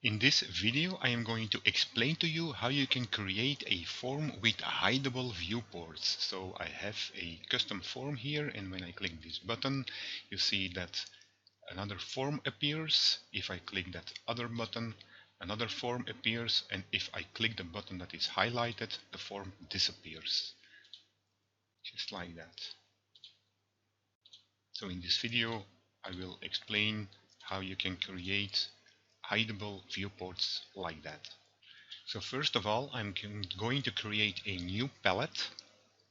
In this video, I am going to explain to you how you can create a form with hideable viewports. So I have a custom form here, and when I click this button, you see that another form appears. If I click that other button, another form appears, and if I click the button that is highlighted, the form disappears. Just like that. So in this video, I will explain how you can create hideable viewports like that. So first of all, I'm going to create a new palette,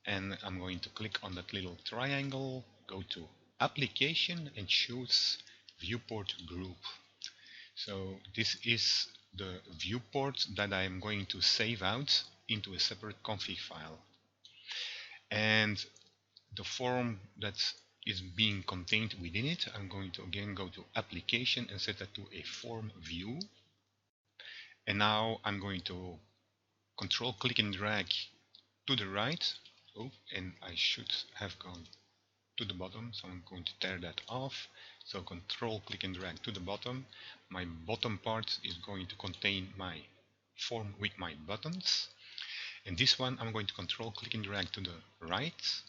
and I'm going to click on that little triangle, go to Application and choose Viewport Group. So this is the viewport that I'm going to save out into a separate config file. And the form that is being contained within it, I'm going to again go to Application and set that to a form view. And now I'm going to control click and drag to the right. Oh, and I should have gone to the bottom, so I'm going to tear that off. So control click and drag to the bottom. My bottom part is going to contain my form with my buttons, and this one I'm going to control click and drag to the right.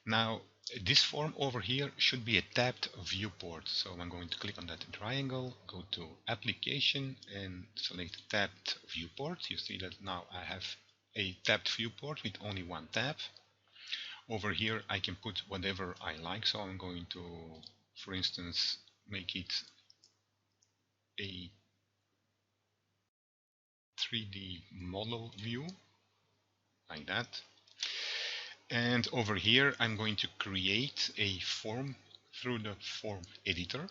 Now this form over here should be a tabbed viewport, so I'm going to click on that triangle, go to Application and select Tabbed Viewport. You see that now I have a tabbed viewport with only one tab. Over here I can put whatever I like, so I'm going to, for instance, make it a 3D model view, like that. And over here I'm going to create a form through the form editor.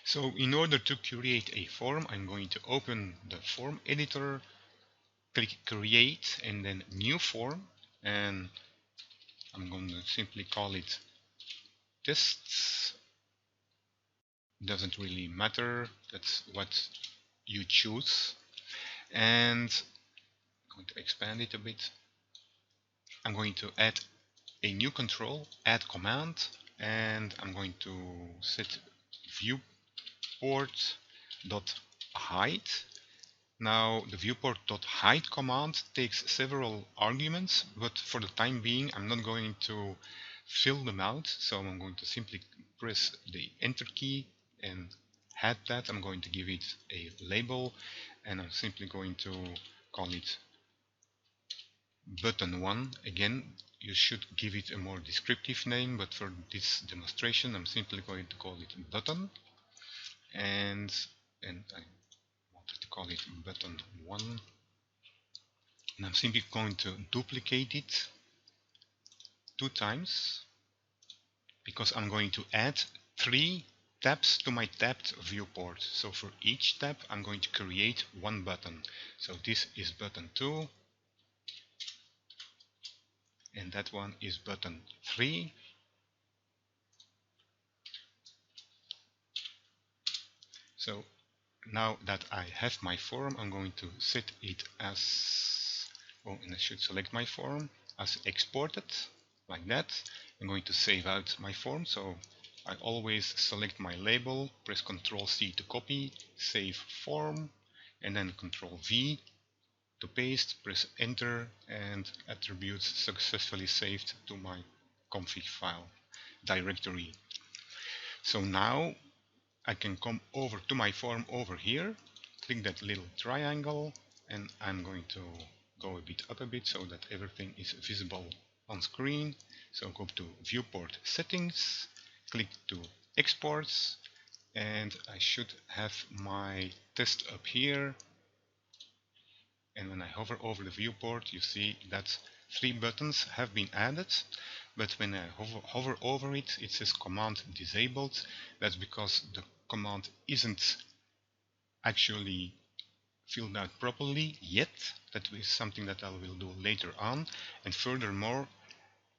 So in order to create a form, I'm going to open the form editor, click create and then new form, and I'm going to simply call it tests. Doesn't really matter, that's what you choose. And I'm going to expand it a bit. I'm going to add a new control, add command, and I'm going to set viewport.hide. Now the viewport.hide command takes several arguments, but for the time being I'm not going to fill them out, so I'm going to simply press the enter key and add that. I'm going to give it a label, and I'm simply going to call it button 1. Again, you should give it a more descriptive name, but for this demonstration I'm simply going to call it button, and I wanted to call it button 1, and I'm simply going to duplicate it 2 times because I'm going to add 3 tabs to my tabbed viewport. So for each tab I'm going to create one button. So this is button 2, and that one is button 3. So now that I have my form, I'm going to set it as, oh, and I should select my form as exported, like that. I'm going to save out my form, so I always select my label, press Ctrl C to copy, save form, and then Ctrl V to paste, press enter, and attributes successfully saved to my config file directory. So now I can come over to my form over here, click that little triangle, and I'm going to go a bit up a bit so that everything is visible on screen. So go to Viewport Settings, click to Exports, and I should have my test up here. And when I hover over the viewport, you see that 3 buttons have been added, but when I hover over it, it says command disabled. That's because the command isn't actually filled out properly yet. That is something that I will do later on. And furthermore,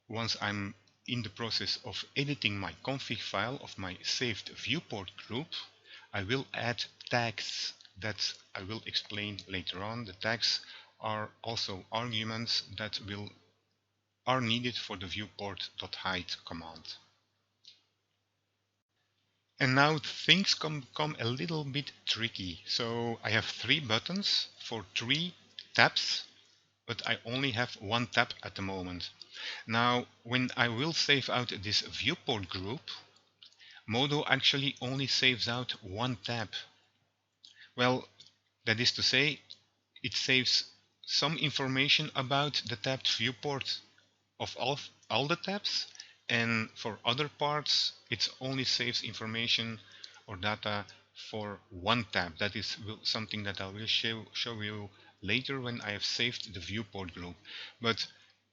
once I'm in the process of editing my config file of my saved viewport group, I will add tags that I will explain later on. The tags are also arguments that are needed for the viewport.hide command. And now things come a little bit tricky. So I have 3 buttons for 3 tabs, but I only have 1 tab at the moment. Now, when I will save out this viewport group, Modo actually only saves out 1 tab. Well, that is to say, it saves some information about the tabbed viewport of all the tabs, and for other parts it only saves information or data for 1 tab. That is something that I will show you later when I have saved the viewport group. But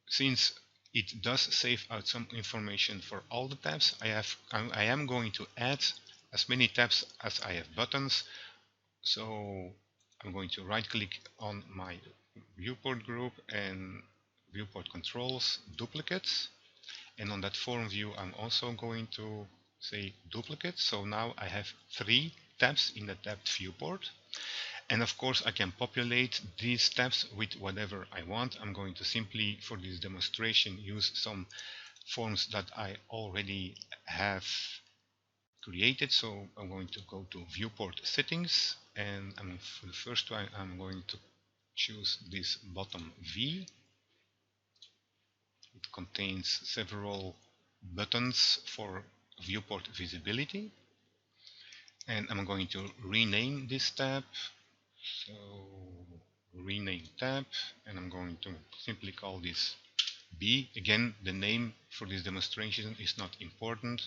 since it does save out some information for all the tabs, I am going to add as many tabs as I have buttons. So I'm going to right click on my viewport group and viewport controls duplicates, and on that form view I'm also going to say duplicate. So now I have 3 tabs in the tabbed viewport, and of course I can populate these tabs with whatever I want. I'm going to simply, for this demonstration, use some forms that I already have created. So I'm going to go to viewport settings, and for the first one I'm going to choose this bottom V. It contains several buttons for viewport visibility, and I'm going to rename this tab. So rename tab, and I'm going to simply call this B. Again, the name for this demonstration is not important.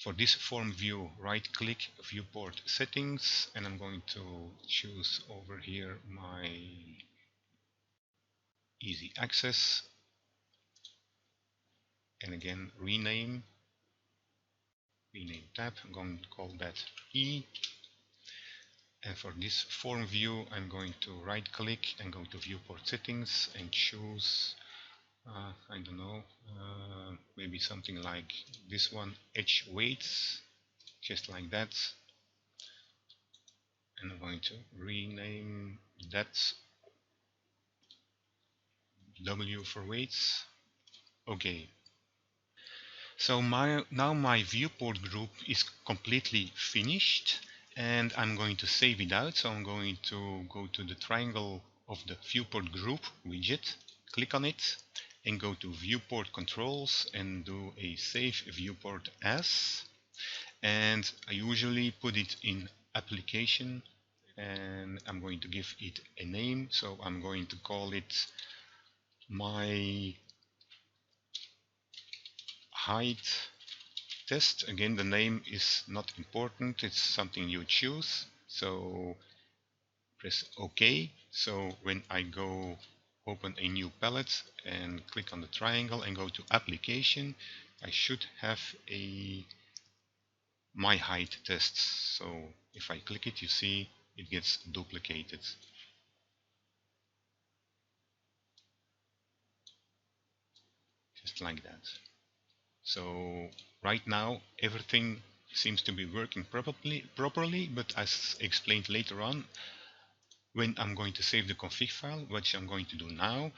For this form view, right click viewport settings, and I'm going to choose over here my easy access, and again rename tab. I'm going to call that E. And for this form view, I'm going to right click and go to viewport settings and choose I don't know, maybe something like this one, edge weights, just like that. And I'm going to rename that W for weights. Okay. So now my viewport group is completely finished, and I'm going to save it out. So I'm going to go to the triangle of the viewport group widget, click on it, and go to viewport controls and do a save viewport as. And I usually put it in application, and I'm going to give it a name. So I'm going to call it my height test. Again, the name is not important, it's something you choose. So press OK. So when I go open a new palette and click on the triangle and go to application, I should have a my height test. So if I click it, you see it gets duplicated. Just like that. So right now everything seems to be working properly, but as explained later on, when I'm going to save the config file, which I'm going to do now,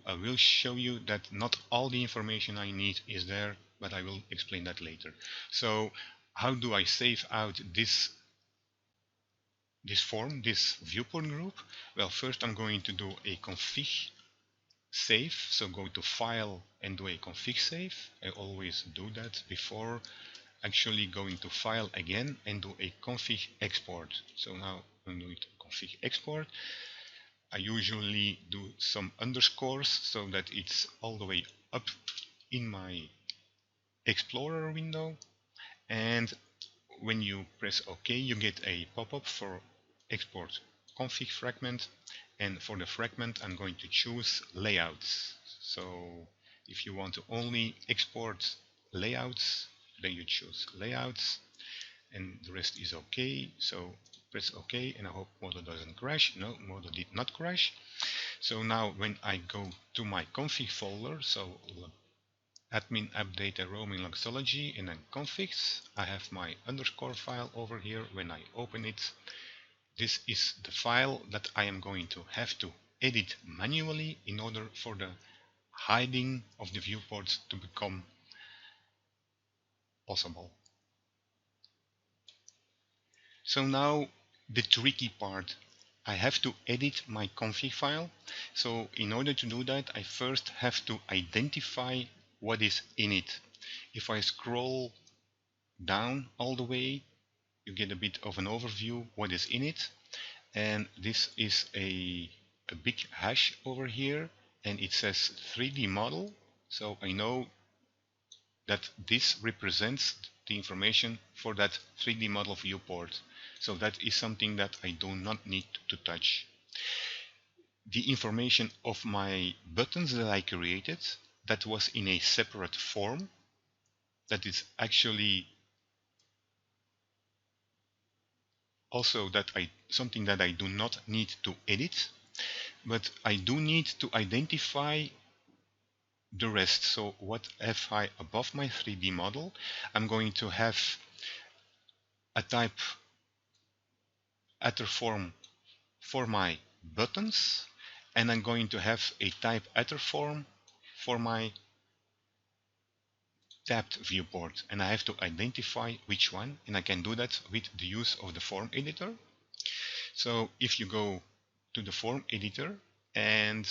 I will show you that not all the information I need is there, but I will explain that later. So how do I save out this form, this viewport group? Well, first I'm going to do a config save. So go to file and do a config save. I always do that before actually going to file again and do a config export. So now I'm doing config export. I usually do some underscores so that it's all the way up in my Explorer window, and when you press OK, you get a pop-up for export config fragment, and for the fragment I'm going to choose layouts. So if you want to only export layouts, then you choose layouts, and the rest is OK. So press OK, and I hope Modo doesn't crash. No, Modo did not crash. So now when I go to my config folder, so admin app data roaming loxology and then configs, I have my underscore file over here. When I open it, this is the file that I am going to have to edit manually in order for the hiding of the viewports to become possible. So now the tricky part. I have to edit my config file. So in order to do that, I first have to identify what is in it. If I scroll down all the way, you get a bit of an overview what is in it. And this is a big hash over here, and it says 3D model. So I know that this represents the information for that 3D model viewport. So that is something that I do not need to touch. The information of my buttons that I created, that was in a separate form. That is actually also something that I do not need to edit, but I do need to identify the rest. So what have I above my 3D model? I'm going to have a type attr form for my buttons, and I'm going to have a type attr form for my tabbed viewport, and I have to identify which one, and I can do that with the use of the form editor. So if you go to the form editor and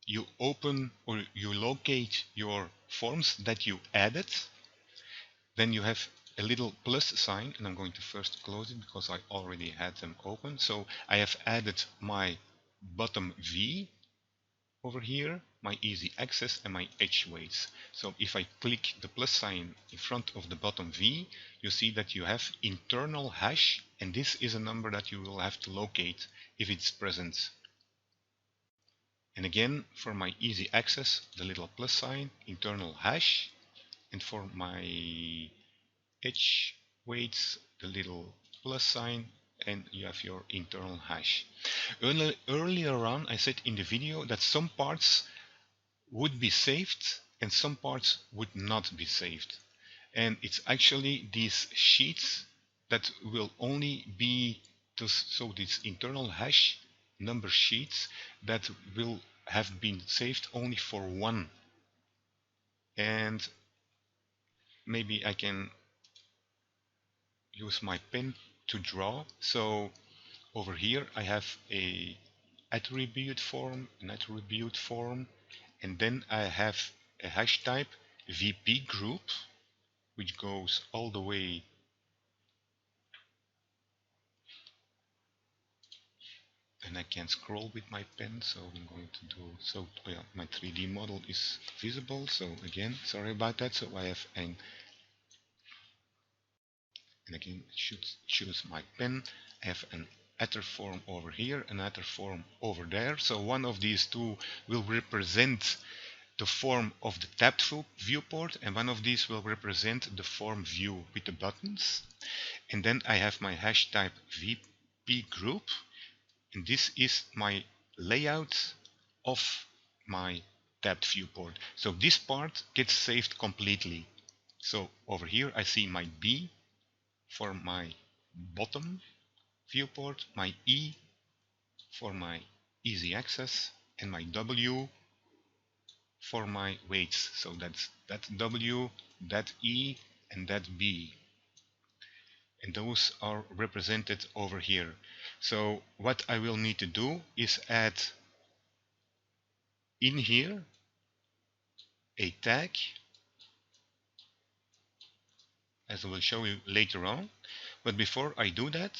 you open or you locate your forms that you added, then you have a little plus sign, and I'm going to first close it because I already had them open. So I have added my bottom V over here, my easy access and my edge weights. So if I click the plus sign in front of the bottom V, you see that you have internal hash, and this is a number that you will have to locate if it's present. And again, for my easy access, the little plus sign, internal hash, and for my edge weights, the little plus sign, and you have your internal hash. Earlier on, I said in the video that some parts would be saved and some parts would not be saved. And it's actually these sheets that will only be, so these internal hash number sheets that will have been saved only for one. And maybe I can use my pen to draw. So over here I have a attribute form, an attribute form, and then I have a hash type VP group, which goes all the way and I can scroll with my pen, so I'm going to do so. Oh yeah, my 3D model is visible, so again, sorry about that. So I have and again should choose my pen. I have an attr form over here, an attr form over there. So one of these two will represent the form of the tabbed viewport, and one of these will represent the form view with the buttons. And then I have my hash type VP group, and this is my layout of my tabbed viewport. So this part gets saved completely. So over here I see my B for my bottom viewport, my E for my easy access, and my W for my weights. So that's that W, that E, and that B. And those are represented over here. So what I will need to do is add in here a tag, as I will show you later on. But before I do that,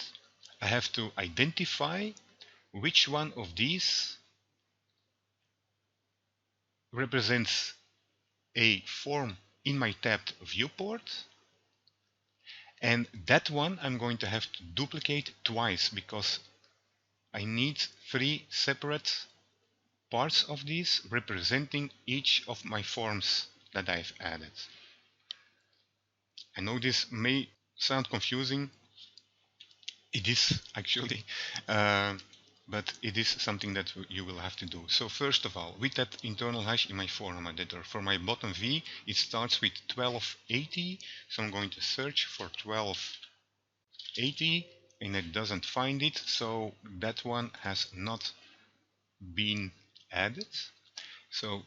I have to identify which one of these represents a form in my tabbed viewport, and that one I'm going to have to duplicate twice because I need 3 separate parts of these representing each of my forms that I've added. I know this may sound confusing. It is actually, but it is something that you will have to do. So first of all, with that internal hash in my form editor, for my bottom V, it starts with 1280. So I'm going to search for 1280, and it doesn't find it. So that one has not been added. So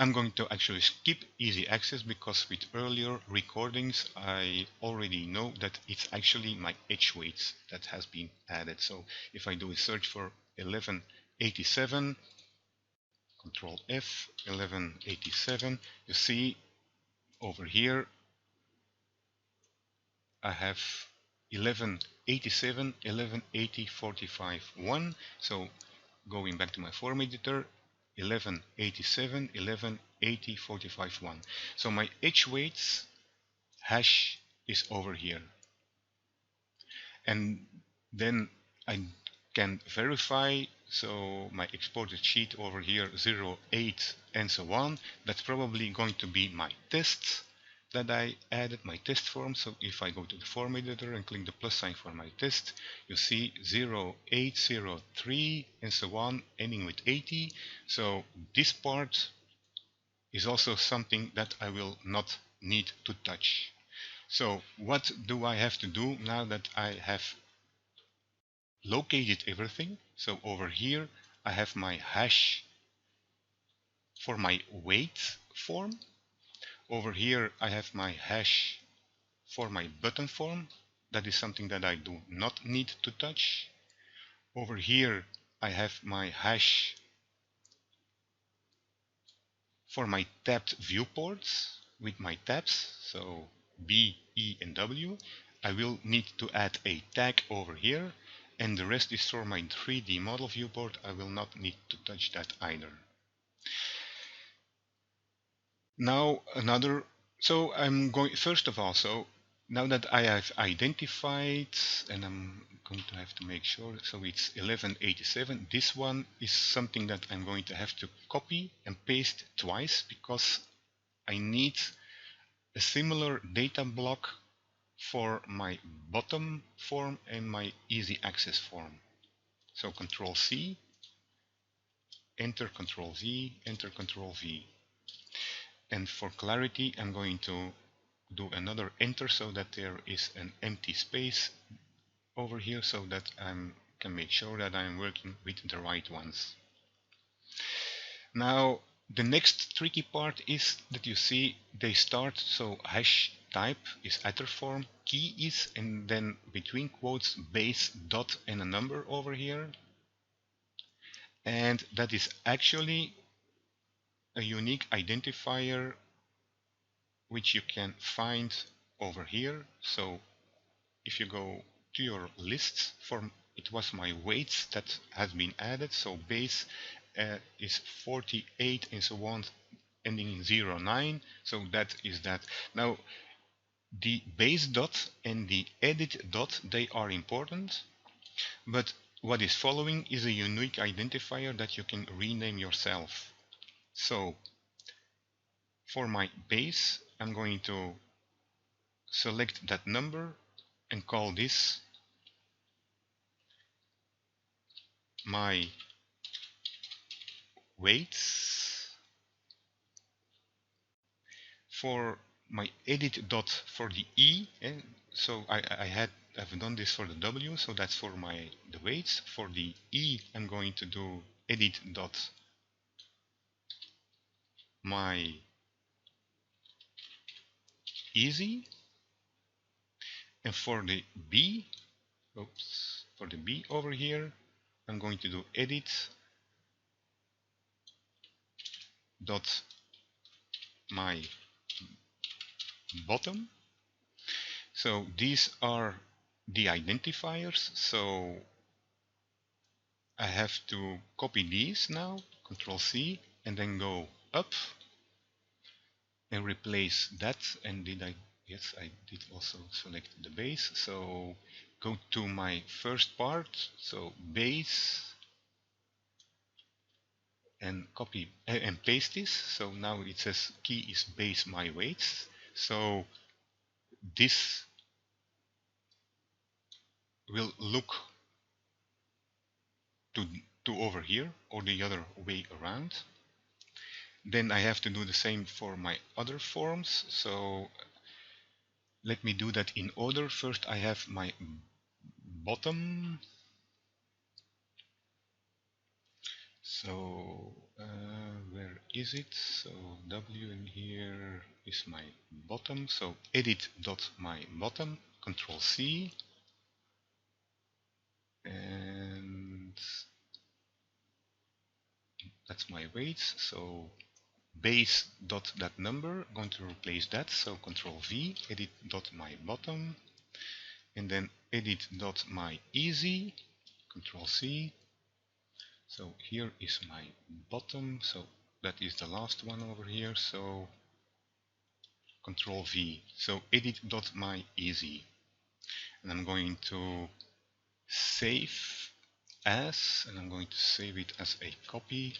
I'm going to actually skip easy access because with earlier recordings I already know that it's actually my edge weights that has been added. So if I do a search for 1187, Control F, 1187, you see over here I have 1187, 1180, 45, 1. So going back to my form editor, 1187, 1180, 45, 1. So my edge weights hash is over here. And then I can verify, so my exported sheet over here, 08 and so on, that's probably going to be my tests that I added, my test form. So if I go to the form editor and click the plus sign for my test, you see 0803 and so on, ending with 80. So this part is also something that I will not need to touch. So what do I have to do now that I have located everything? So over here I have my hash for my weight form. Over here I have my hash for my button form. That is something that I do not need to touch. Over here I have my hash for my tabbed viewports with my tabs, so B, E and W. I will need to add a tag over here, and the rest is for my 3D model viewport. I will not need to touch that either. Now so I'm going, first of all, so now that I have identified, and I'm going to have to make sure, so it's 1187, this one is something that I'm going to have to copy and paste twice because I need a similar data block for my bottom form and my easy access form. So Control C, enter Control V, enter Control V. And for clarity, I'm going to do another enter so that there is an empty space over here so that I can make sure that I'm working with the right ones. Now, the next tricky part is that you see they start, so hash type is attr form, key is, and then between quotes base dot and a number over here. And that is actually a unique identifier which you can find over here. So if you go to your lists, it was my weights that has been added, so base is 48 and so on, ending in 09, so that is that. Now the base dot and the edit dot, they are important, but what is following is a unique identifier that you can rename yourself. So for my base, I'm going to select that number and call this my weights. For my edit dot for the E, and so I've done this for the W, so that's for the weights. For the E, I'm going to do edit dot my easy, and for the B, for the B over here, I'm going to do edit dot my bottom. So these are the identifiers, so I have to copy these now, Control C, and then go up and replace that. And yes, I did also select the base. So go to my first part, so base, and copy and paste this. So now it says key is base my weights. So this will look to over here or the other way around. Then I have to do the same for my other forms. So let me do that in order. First I have my bottom. So where is it? So W in here is my bottom. So edit dot my bottom, Control C, and that's my weights. So base dot that number, I'm going to replace that. So Control V, edit dot my bottom, and then edit dot my easy, Control C. So here is my bottom. So that is the last one over here. So Control V. So edit dot my easy, and I'm going to save as, and I'm going to save it as a copy,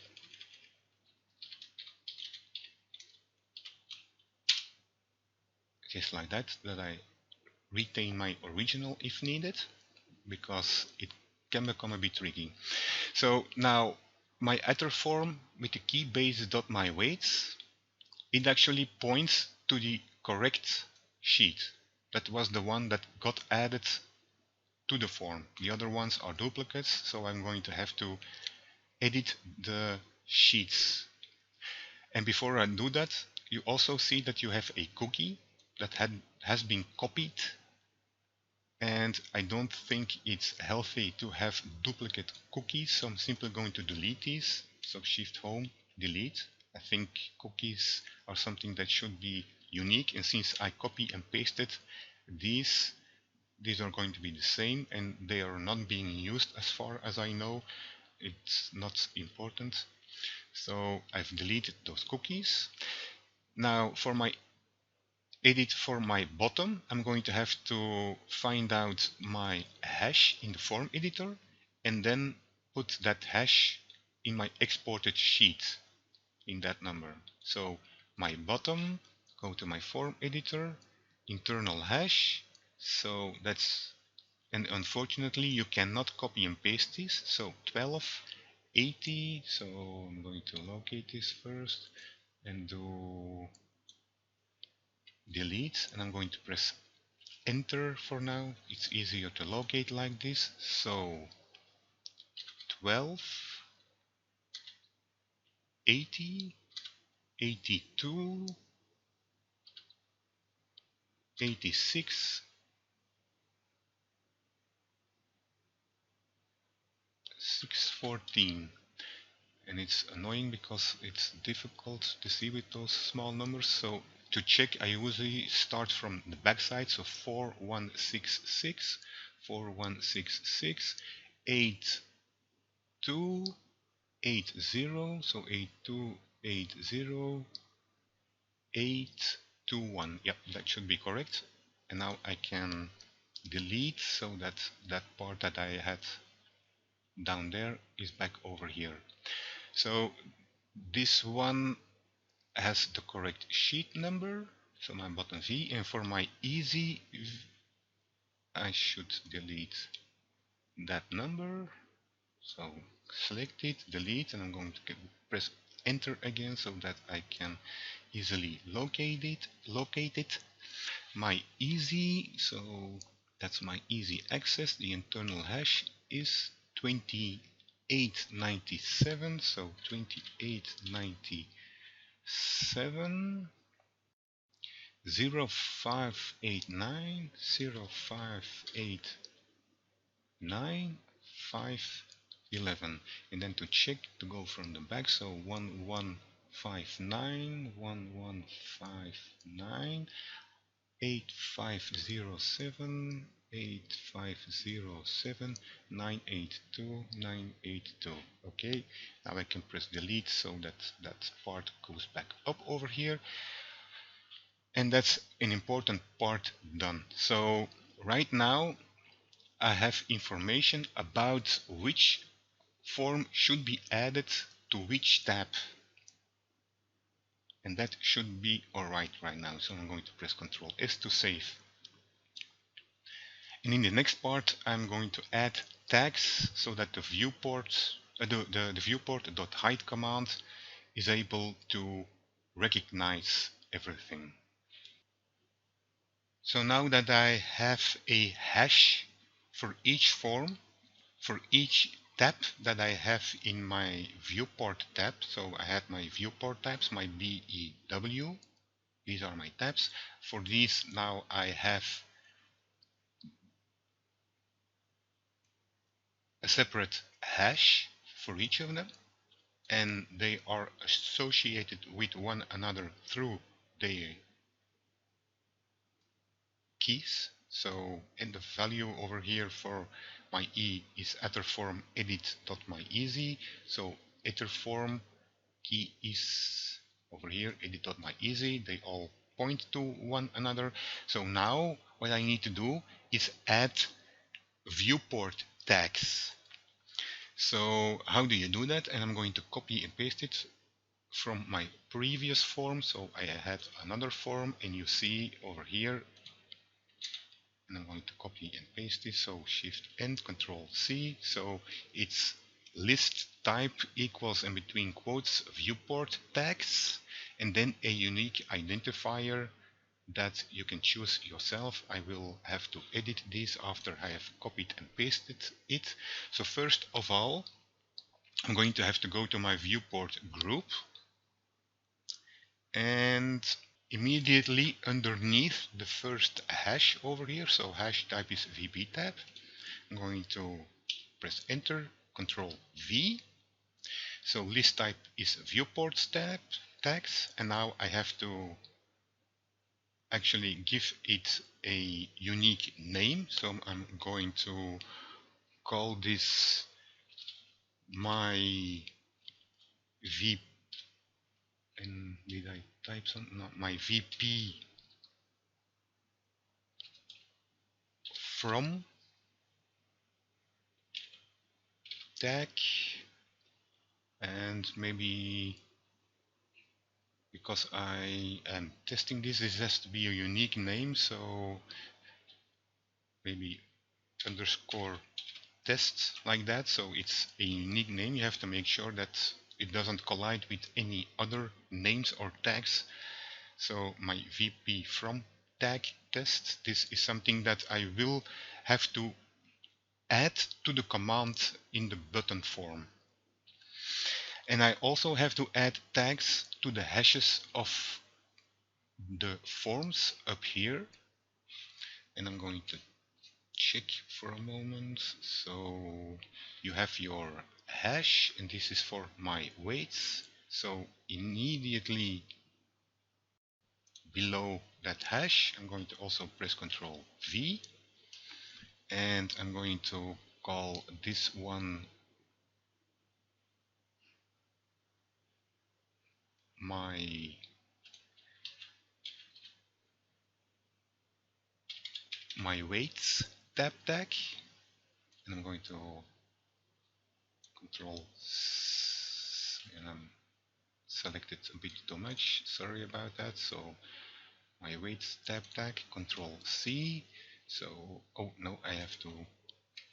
just like that, that I retain my original if needed, because it can become a bit tricky. So now my other form with the key base dot my weights, it actually points to the correct sheet. That was the one that got added to the form. The other ones are duplicates, so I'm going to have to edit the sheets. And before I do that, you also see that you have a cookie that has been copied, and I don't think it's healthy to have duplicate cookies, so I'm simply going to delete these. So Shift Home, delete. I think cookies are something that should be unique, and since I copy and pasted these are going to be the same, and they are not being used as far as I know. It's not important. So I've deleted those cookies. Now for my edit for my bottom, I'm going to have to find out my hash in the form editor and then put that hash in my exported sheet in that number. So my bottom, go to my form editor, internal hash. So that's, and unfortunately you cannot copy and paste this. So 1280. So I'm going to locate this first and do delete, and I'm going to press enter for now. It's easier to locate like this. So 12, 80, 82, 86, 614. And it's annoying because it's difficult to see with those small numbers. So to check, I usually start from the backside. So 4166, 4166, 8280. So 8280, 821. Yep, that should be correct. And now I can delete, so that that part that I had down there is back over here. So this one has the correct sheet number, so my button V, and for my easy I should delete that number. So select it, delete, and I'm going to press enter again so that I can easily locate it. My easy, so that's my easy access. The internal hash is 2897, so 2897 0589 0589 511, and then to check, to go from the back, so 1159 1159 8507 8507 982 982. Okay, now I can press delete so that that part goes back up over here, and that's an important part done. So right now I have information about which form should be added to which tab, and that should be alright right now. So I'm going to press Ctrl S to save. And in the next part I'm going to add tags so that the viewport the viewport.hide command is able to recognize everything. So now that I have a hash for each form, for each tab that I have in my viewport tab. So I had my viewport tabs, my BEW. These are my tabs. For these now I have a separate hash for each of them, and they are associated with one another through their keys. So, and the value over here for my E is etherform edit.myeasy. So etherform key is over here edit.myeasy. They all point to one another. So now what I need to do is add viewport tags. So how do you do that? And I'm going to copy and paste it from my previous form. So I had another form, and you see over here, and I'm going to copy and paste this. So Shift N, Control C. So it's list type equals, in between quotes, viewport tags, and then a unique identifier that you can choose yourself. I will have to edit this after I have copied and pasted it. So first of all, I'm going to have to go to my viewport group, and immediately underneath the first hash over here, so hash type is VP tab, I'm going to press enter, Control V. So list type is viewports tags, and now I have to actually give it a unique name. So I'm going to call this my V, and did I type something? No, my VP from tag, and maybe because I am testing this, it has to be a unique name, so maybe underscore test, like that. So it's a unique name. You have to make sure that it doesn't collide with any other names or tags. So my VP from tag test, this is something that I will have to add to the command in the button form. And I also have to add tags to the hashes of the forms up here. And I'm going to check for a moment. So you have your hash, and this is for my weights. So immediately below that hash, I'm going to also press Ctrl V, and I'm going to call this one my weights tab tag, and I'm going to Control, and I'm selected a bit too much, sorry about that. So my weights tab tag, Control C. So, oh no, I have to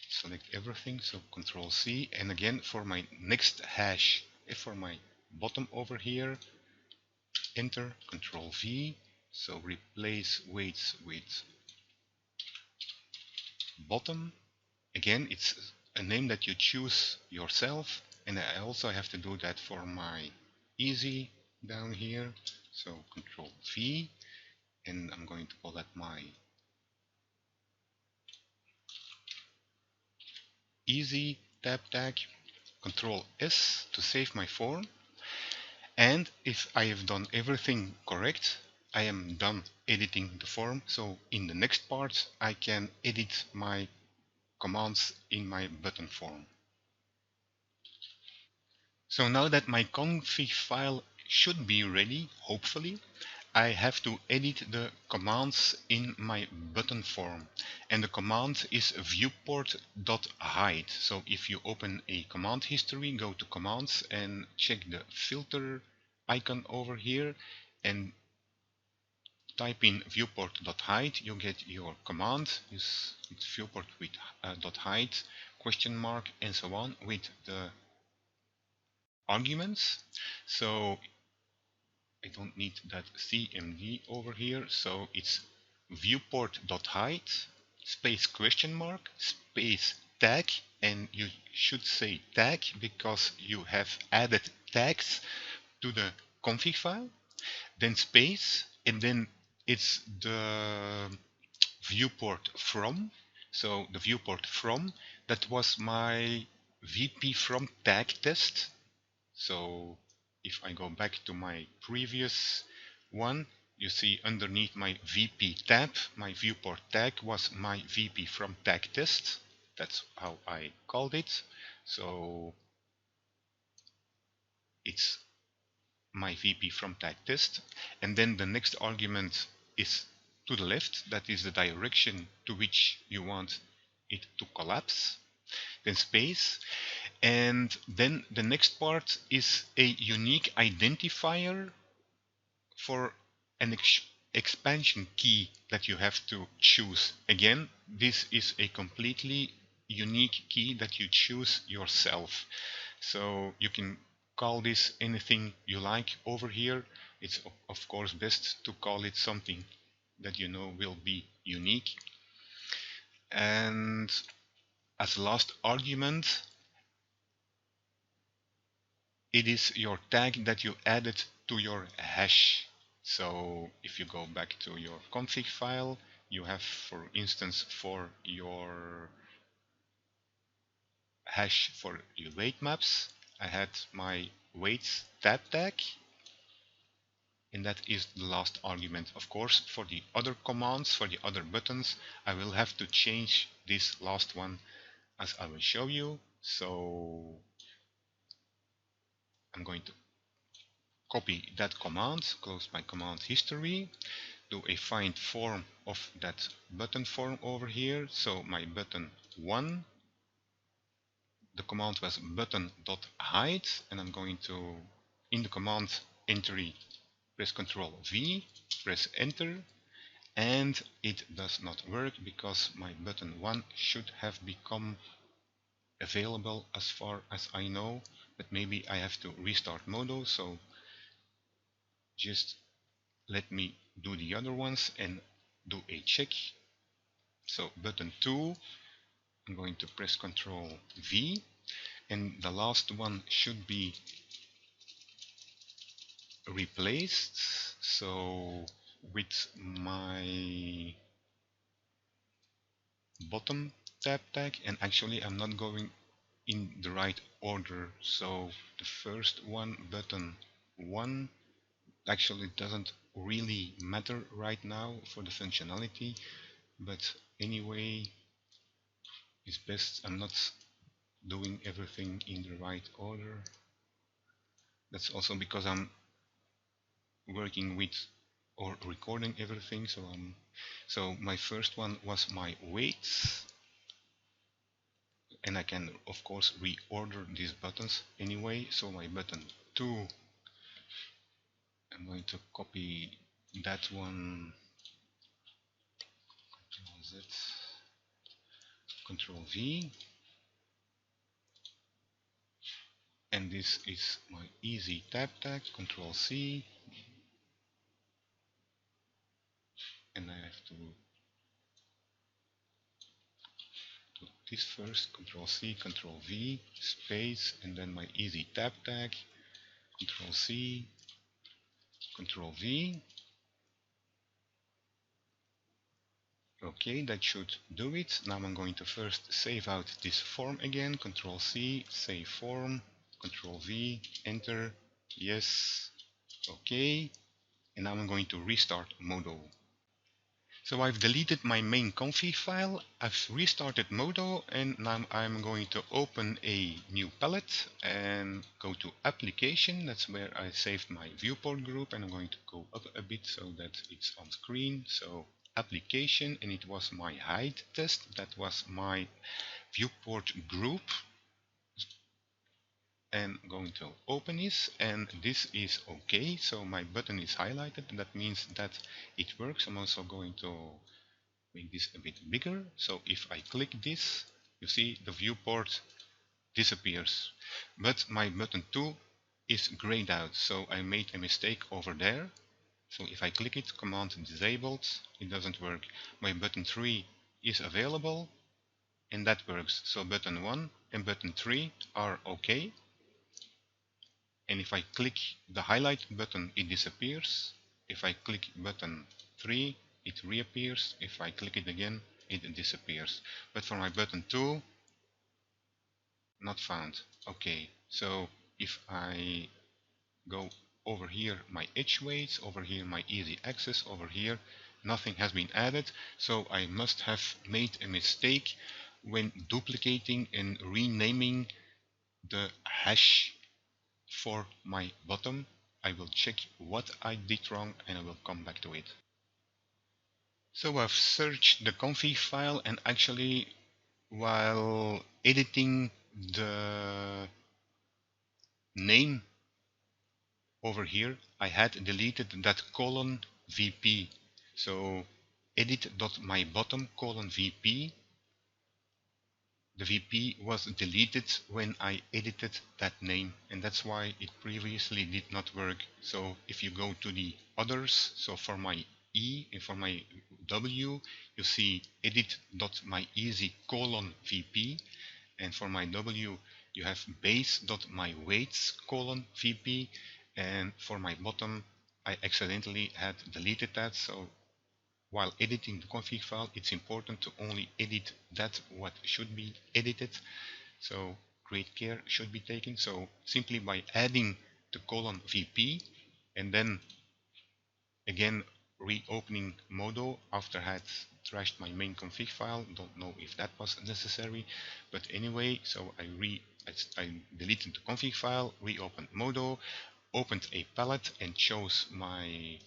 select everything, so Control C. And again, for my next hash, for my bottom over here, enter, Control V. So replace weights with bottom. Again, it's a name that you choose yourself, and I also have to do that for my easy down here. So Control V, and I'm going to call that my easy tab tag, Control S to save my form. And if I have done everything correct, I am done editing the form. So in the next part, I can edit my commands in my button form. So now that my config file should be ready, hopefully, I have to edit the commands in my button form. And the command is viewport.hide. So if you open a command history, go to commands and check the filter icon over here and type in viewport.hide, you get your command. It's viewport with .hide, question mark, and so on with the arguments. So I don't need that CMD over here. So it's viewport.hide space question mark space tag, and you should say tag because you have added tags to the config file, then space, and then it's the viewport from. So the viewport from, that was my VP from tag test. So if I go back to my previous one, you see underneath my VP tab, my viewport tag was my VP from tag test. That's how I called it. So it's my VP from tag test. And then the next argument is to the left. That is the direction to which you want it to collapse. Then space. And then the next part is a unique identifier for an expansion key that you have to choose. Again, this is a completely unique key that you choose yourself. So you can call this anything you like over here. It's of course best to call it something that you know will be unique. And as last argument, it is your tag that you added to your hash. So if you go back to your config file, you have, for instance, for your hash for your weight maps, I had my weights tab tag, and that is the last argument. Of course, for the other commands, for the other buttons, I will have to change this last one as I will show you. So I'm going to copy that command, close my command history, do a find form of that button form over here. So my button 1, the command was button.hide, and I'm going to, in the command entry, press Ctrl V, press enter, and it does not work because my button 1 should have become available as far as I know, but maybe I have to restart modo. So just let me do the other ones and do a check. So button 2, I'm going to press Ctrl V, and the last one should be replaced. So with my bottom tab tag, and actually I'm not going in the right order. So the first one, button 1, actually doesn't really matter right now for the functionality, but anyway, it's best I'm not doing everything in the right order. That's also because I'm working with or recording everything. So my first one was my weights, and I can of course reorder these buttons anyway. So my button 2, I'm going to copy that one, Ctrl Z, Ctrl V, and this is my easy tab tag, Ctrl C, and I have to do this first, Ctrl C, Ctrl V, space, and then my easy tab tag, Ctrl C, Ctrl V. Okay, that should do it. Now I'm going to first save out this form again, Ctrl C, save form, Ctrl V, enter, yes, okay, and now I'm going to restart modo. So I've deleted my main config file, I've restarted modo, and now I'm going to open a new palette and go to application. That's where I saved my viewport group, and I'm going to go up a bit so that it's on screen. So application, and it was my hide test, that was my viewport group, and going to open this, and this is okay. So my button is highlighted, and that means that it works. I'm also going to make this a bit bigger. So if I click this, you see the viewport disappears, but my button 2 is grayed out, so I made a mistake over there. So if I click it, command disabled, it doesn't work. My button 3 is available, and that works. So button 1 and button 3 are okay. And if I click the highlight button, it disappears. If I click button 3, it reappears. If I click it again, it disappears. But for my button 2, not found. Okay, so if I go over here, my edge weights, over here my easy access, over here nothing has been added. So I must have made a mistake when duplicating and renaming the hash for my bottom. I will check what I did wrong and I will come back to it. So I've searched the config file, and actually while editing the name over here, I had deleted that colon VP. So edit.mybottom colon VP. The VP was deleted when I edited that name, and that's why it previously did not work. So if you go to the others, so for my E and for my W, you see edit.myeasy colon VP, and for my W you have base.myweights colon VP, and for my bottom I accidentally had deleted that. So while editing the config file, it's important to only edit that what should be edited. So great care should be taken. So simply by adding the colon VP and then again reopening modo after I had trashed my main config file, don't know if that was necessary, but anyway, so I deleted the config file, reopened modo, opened a palette and chose my,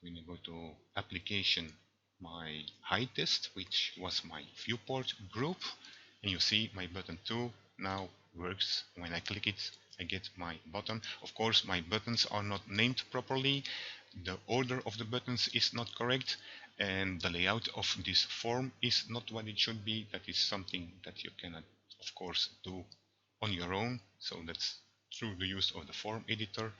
when you go to application, my hide test, which was my viewport group, and you see my button 2 now works. When I click it, I get my button. Of course, my buttons are not named properly, the order of the buttons is not correct, and the layout of this form is not what it should be. That is something that you cannot, of course, do on your own, so that's through the use of the form editor.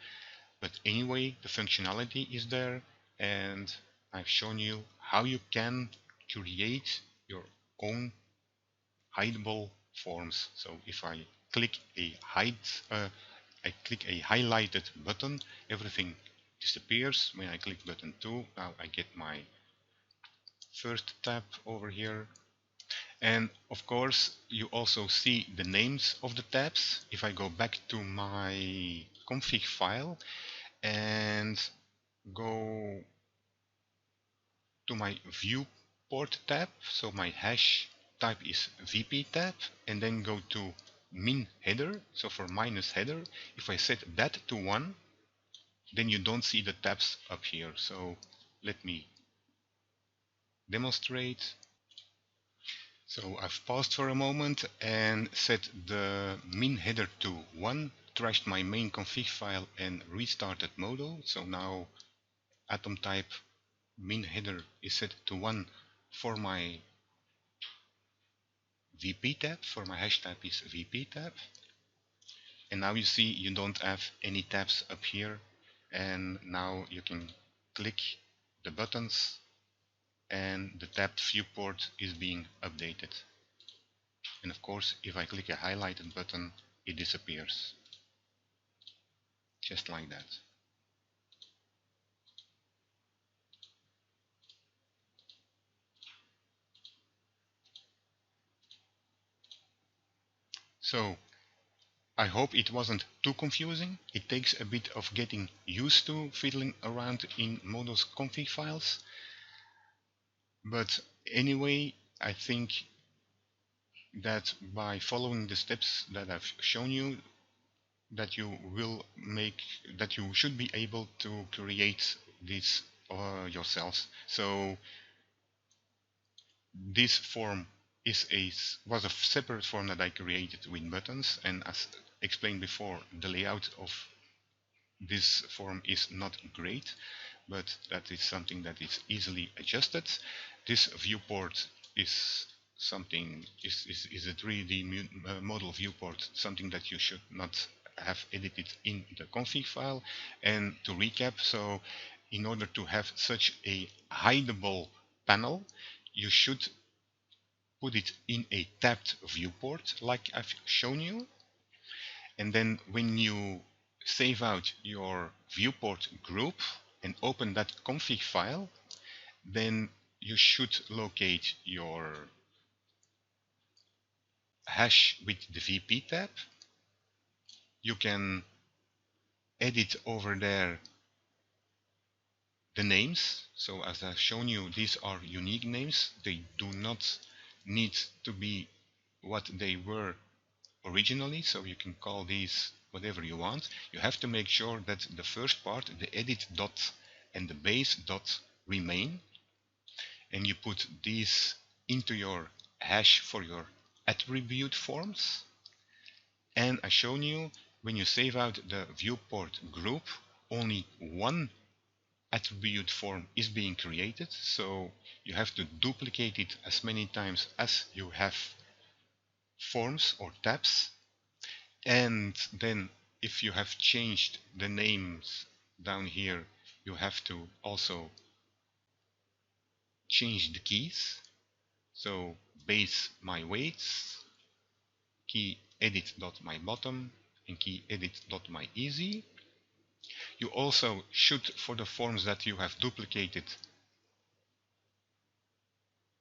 But anyway, the functionality is there, and I've shown you how you can create your own hideable forms. So if I click a I click a highlighted button, everything disappears. When I click button 2, now I get my first tab over here. And of course, you also see the names of the tabs. If I go back to my config file and go to my viewport tab, so my hash type is VP tab, and then go to min header, so for minus header, if I set that to 1, then you don't see the tabs up here. So let me demonstrate. So I've paused for a moment and set the min header to 1, trashed my main config file and restarted modo. So now atom type min header is set to 1 for my VP tab, for my hash tab is VP tab. And now you see you don't have any tabs up here, and now you can click the buttons and the tabbed viewport is being updated. And of course, if I click a highlighted button, it disappears. Just like that. So I hope it wasn't too confusing. It takes a bit of getting used to fiddling around in Modo's config files. But anyway, I think that by following the steps that I've shown you, that you should be able to create this yourselves. So this form was a separate form that I created with buttons, and as explained before, the layout of this form is not great, but that is something that is easily adjusted. This viewport is something is a 3D model viewport, something that you should not have edited in the config file. And to recap, so in order to have such a hideable panel, you should put it in a tabbed viewport like I've shown you. And then when you save out your viewport group and open that config file, then you should locate your hash with the VP tab. You can edit over there the names. So as I've shown you, these are unique names. They do not need to be what they were originally, so you can call these whatever you want. You have to make sure that the first part, the edit dot and the base dot, remain, and you put these into your hash for your attribute forms. And I've shown you, when you save out the viewport group, only one attribute form is being created, so you have to duplicate it as many times as you have forms or tabs. And then if you have changed the names down here, you have to also change the keys. So base my weights, key edit dot my bottom, and key edit dot my easy. You also should, for the forms that you have duplicated,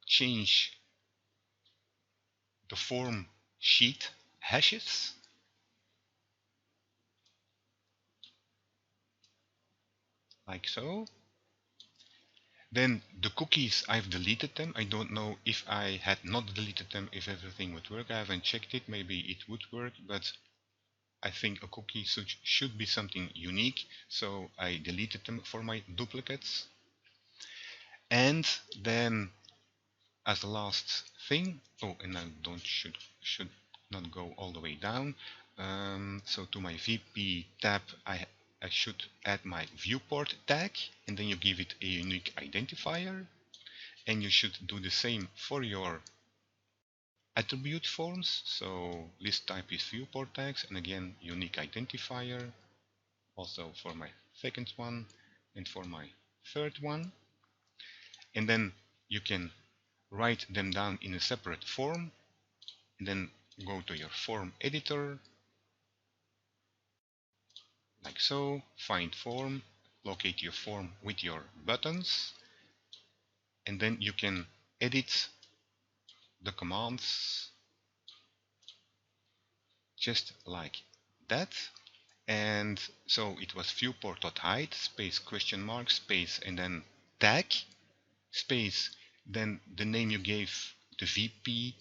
change the form sheet hashes, like so. Then the cookies, I've deleted them. I don't know if I had not deleted them, if everything would work. I haven't checked it. Maybe it would work, but I think a cookie should be something unique. So I deleted them for my duplicates. And then as the last thing, oh, and I should not go all the way down. So to my VP tab, I should add my viewport tag, and then you give it a unique identifier. And you should do the same for your attribute forms. So list type is viewport tags, and again unique identifier. Also for my second one and for my third one. And then you can write them down in a separate form, and then go to your form editor, like so, find form, locate your form with your buttons, and then you can edit the commands just like that. And so it was viewport.hide space question mark space and then tag space, then the name you gave the VP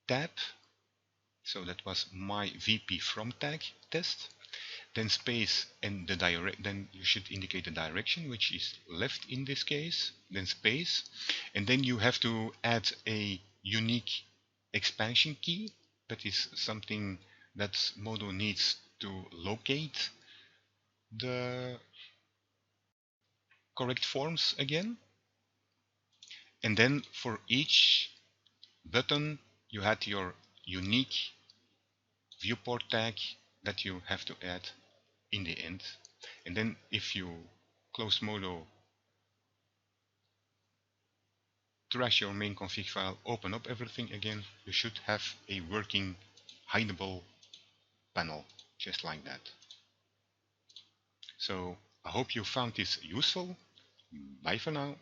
tab, so that was my VP from tag test, then space and the direct, then you should indicate the direction, which is left in this case, then space, and then you have to add a unique expansion key. That is something that modo needs to locate the correct forms again. And then for each button you had your unique viewport tag that you have to add in the end. And then if you close modo, trash your main config file, open up everything again, you should have a working hideable panel just like that. So I hope you found this useful. Bye for now.